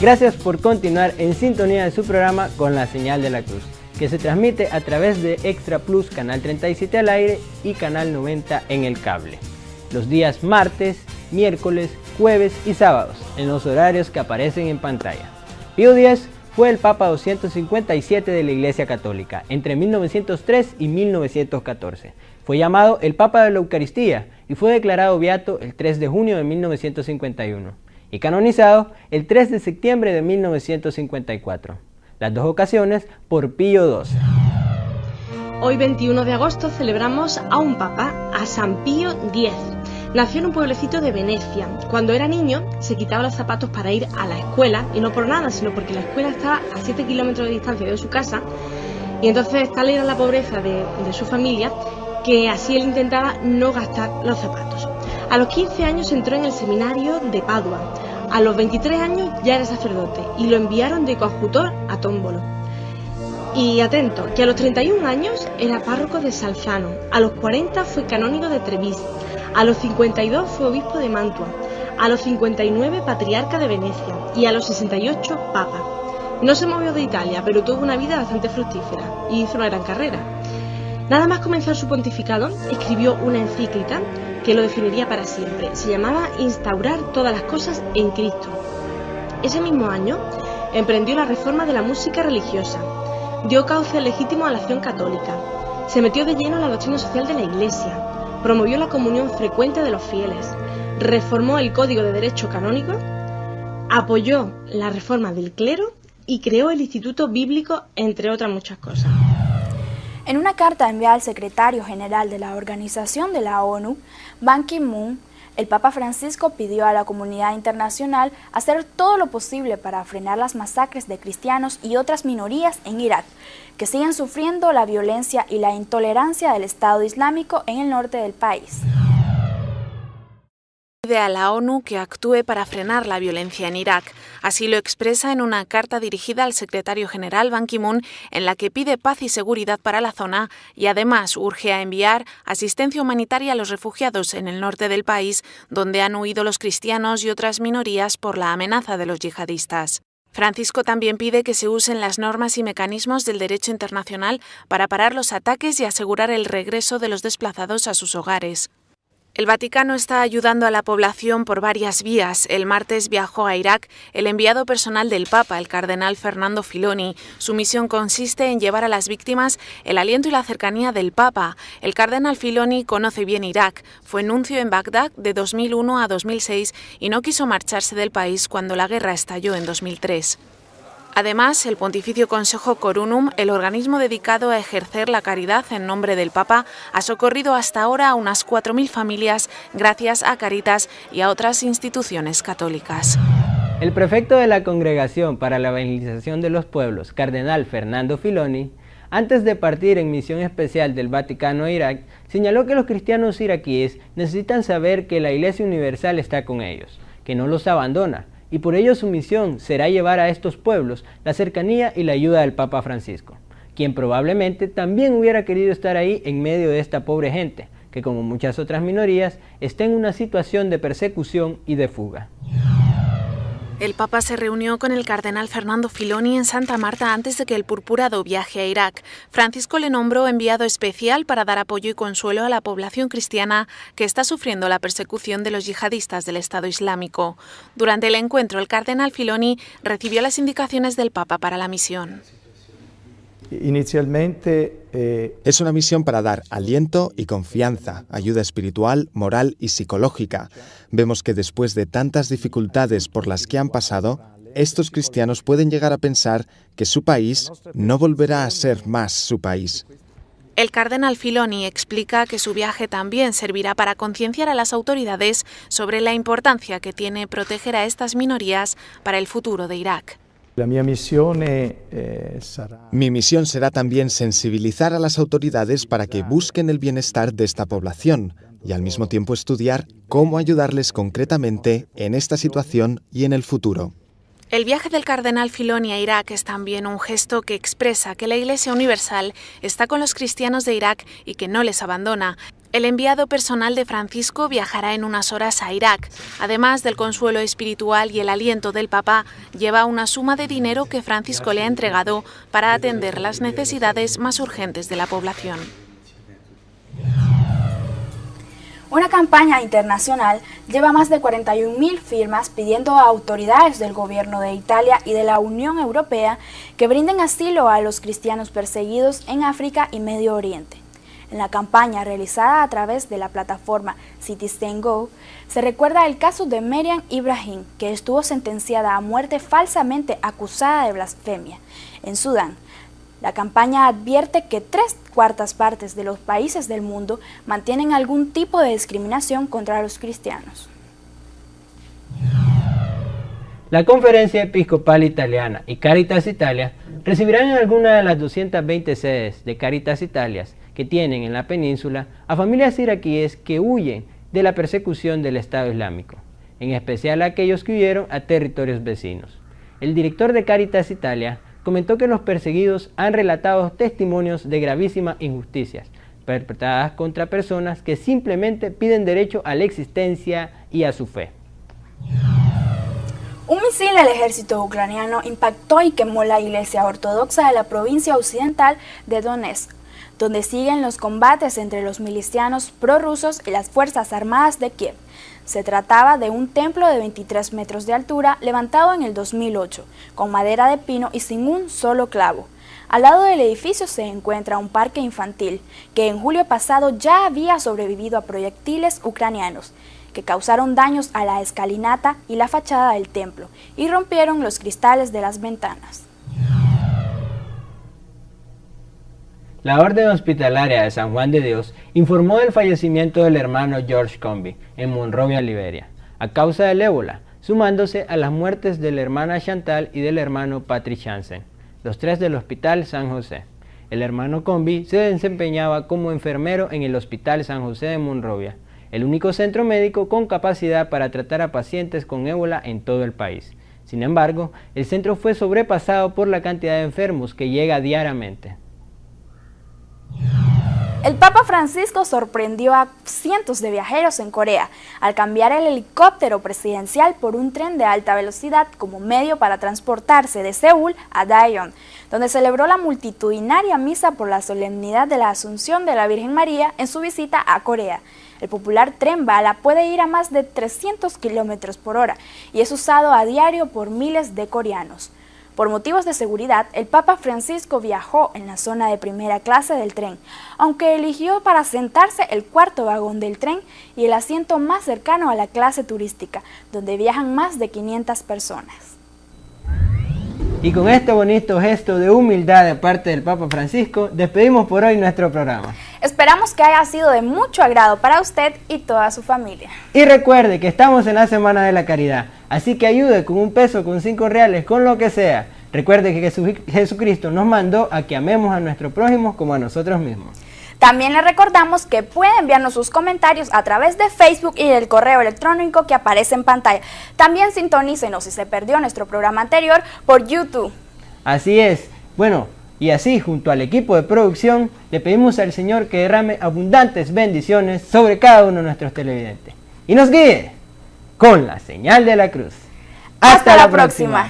Gracias por continuar en sintonía de su programa Con la Señal de la Cruz, que se transmite a través de Extra Plus, Canal 37 al aire y Canal 90 en el cable. Los días martes, miércoles, jueves y sábados, en los horarios que aparecen en pantalla. Pío X fue el Papa 257 de la Iglesia Católica entre 1903 y 1914. Fue llamado el Papa de la Eucaristía y fue declarado beato el 3 de junio de 1951 y canonizado el 3 de septiembre de 1954. Las dos ocasiones por Pío XII. Hoy 21 de agosto celebramos a un papa, a San Pío X. Nació en un pueblecito de Venecia. Cuando era niño se quitaba los zapatos para ir a la escuela, y no por nada, sino porque la escuela estaba a 7 kilómetros de distancia de su casa, y entonces tal era la pobreza de su familia que así él intentaba no gastar los zapatos. A los 15 años entró en el seminario de Padua. A los 23 años ya era sacerdote y lo enviaron de coadjutor a Tómbolo. Y atento, que a los 31 años era párroco de Salzano, a los 40 fue canónigo de Treviso, a los 52 fue obispo de Mantua, a los 59 patriarca de Venecia y a los 68 papa. No se movió de Italia, pero tuvo una vida bastante fructífera y hizo una gran carrera. Nada más comenzar su pontificado, escribió una encíclica que lo definiría para siempre. Se llamaba Instaurar todas las cosas en Cristo. Ese mismo año emprendió la reforma de la música religiosa, dio cauce legítimo a la acción católica, se metió de lleno en la doctrina social de la Iglesia, promovió la comunión frecuente de los fieles, reformó el Código de Derecho Canónico, apoyó la reforma del clero y creó el Instituto Bíblico, entre otras muchas cosas. En una carta enviada al secretario general de la Organización de la ONU, Ban Ki-moon, el Papa Francisco pidió a la comunidad internacional hacer todo lo posible para frenar las masacres de cristianos y otras minorías en Irak, que siguen sufriendo la violencia y la intolerancia del Estado Islámico en el norte del país. Pide a la ONU que actúe para frenar la violencia en Irak. Así lo expresa en una carta dirigida al secretario general Ban Ki-moon, en la que pide paz y seguridad para la zona y además urge a enviar asistencia humanitaria a los refugiados en el norte del país, donde han huido los cristianos y otras minorías por la amenaza de los yihadistas. Francisco también pide que se usen las normas y mecanismos del derecho internacional para parar los ataques y asegurar el regreso de los desplazados a sus hogares. El Vaticano está ayudando a la población por varias vías. El martes viajó a Irak el enviado personal del Papa, el cardenal Fernando Filoni. Su misión consiste en llevar a las víctimas el aliento y la cercanía del Papa. El cardenal Filoni conoce bien Irak. Fue nuncio en Bagdad de 2001 a 2006 y no quiso marcharse del país cuando la guerra estalló en 2003. Además, el Pontificio Consejo Corunum, el organismo dedicado a ejercer la caridad en nombre del Papa, ha socorrido hasta ahora a unas 4.000 familias gracias a Caritas y a otras instituciones católicas. El prefecto de la Congregación para la Evangelización de los Pueblos, cardenal Fernando Filoni, antes de partir en misión especial del Vaticano a Irak, señaló que los cristianos iraquíes necesitan saber que la Iglesia Universal está con ellos, que no los abandona, y por ello su misión será llevar a estos pueblos la cercanía y la ayuda del Papa Francisco, quien probablemente también hubiera querido estar ahí en medio de esta pobre gente, que como muchas otras minorías, está en una situación de persecución y de fuga. El Papa se reunió con el cardenal Fernando Filoni en Santa Marta antes de que el purpurado viaje a Irak. Francisco le nombró enviado especial para dar apoyo y consuelo a la población cristiana que está sufriendo la persecución de los yihadistas del Estado Islámico. Durante el encuentro, el cardenal Filoni recibió las indicaciones del Papa para la misión. Es una misión para dar aliento y confianza, ayuda espiritual, moral y psicológica. Vemos que después de tantas dificultades por las que han pasado, estos cristianos pueden llegar a pensar que su país no volverá a ser más su país. El cardenal Filoni explica que su viaje también servirá para concienciar a las autoridades sobre la importancia que tiene proteger a estas minorías para el futuro de Irak. Mi misión será también sensibilizar a las autoridades para que busquen el bienestar de esta población y al mismo tiempo estudiar cómo ayudarles concretamente en esta situación y en el futuro. El viaje del cardenal Filoni a Irak es también un gesto que expresa que la Iglesia Universal está con los cristianos de Irak y que no les abandona. El enviado personal de Francisco viajará en unas horas a Irak. Además del consuelo espiritual y el aliento del Papa, lleva una suma de dinero que Francisco le ha entregado para atender las necesidades más urgentes de la población. Una campaña internacional lleva más de 41.000 firmas pidiendo a autoridades del gobierno de Italia y de la Unión Europea que brinden asilo a los cristianos perseguidos en África y Medio Oriente. En la campaña realizada a través de la plataforma Citizen Go, se recuerda el caso de Meriam Ibrahim, que estuvo sentenciada a muerte falsamente acusada de blasfemia en Sudán. La campaña advierte que 3/4 partes de los países del mundo mantienen algún tipo de discriminación contra los cristianos. La Conferencia Episcopal Italiana y Caritas Italia recibirán en alguna de las 220 sedes de Caritas Italia que tienen en la península a familias iraquíes que huyen de la persecución del Estado Islámico, en especial a aquellos que huyeron a territorios vecinos. El director de Caritas Italia comentó que los perseguidos han relatado testimonios de gravísimas injusticias perpetradas contra personas que simplemente piden derecho a la existencia y a su fe. Un misil del ejército ucraniano impactó y quemó la iglesia ortodoxa de la provincia occidental de Donetsk, donde siguen los combates entre los milicianos prorrusos y las Fuerzas Armadas de Kiev. Se trataba de un templo de 23 metros de altura levantado en el 2008, con madera de pino y sin un solo clavo. Al lado del edificio se encuentra un parque infantil, que en julio pasado ya había sobrevivido a proyectiles ucranianos, que causaron daños a la escalinata y la fachada del templo, y rompieron los cristales de las ventanas. La Orden Hospitalaria de San Juan de Dios informó del fallecimiento del hermano George Comby en Monrovia, Liberia, a causa del ébola, sumándose a las muertes de la hermana Chantal y del hermano Patrick Hansen, los tres del Hospital San José. El hermano Comby se desempeñaba como enfermero en el Hospital San José de Monrovia, el único centro médico con capacidad para tratar a pacientes con ébola en todo el país. Sin embargo, el centro fue sobrepasado por la cantidad de enfermos que llega diariamente. El Papa Francisco sorprendió a cientos de viajeros en Corea al cambiar el helicóptero presidencial por un tren de alta velocidad como medio para transportarse de Seúl a Daejeon, donde celebró la multitudinaria misa por la solemnidad de la Asunción de la Virgen María en su visita a Corea. El popular tren bala puede ir a más de 300 km por hora y es usado a diario por miles de coreanos. Por motivos de seguridad, el Papa Francisco viajó en la zona de primera clase del tren, aunque eligió para sentarse el cuarto vagón del tren y el asiento más cercano a la clase turística, donde viajan más de 500 personas. Y con este bonito gesto de humildad de parte del Papa Francisco, despedimos por hoy nuestro programa. Esperamos que haya sido de mucho agrado para usted y toda su familia. Y recuerde que estamos en la Semana de la Caridad, así que ayude con 1 peso, con 5 reales, con lo que sea. Recuerde que Jesucristo nos mandó a que amemos a nuestro prójimo como a nosotros mismos. También les recordamos que pueden enviarnos sus comentarios a través de Facebook y del correo electrónico que aparece en pantalla. También sintonícenos si se perdió nuestro programa anterior por YouTube. Así es. Bueno, y así junto al equipo de producción le pedimos al Señor que derrame abundantes bendiciones sobre cada uno de nuestros televidentes y nos guíe con la señal de la cruz. Hasta la próxima.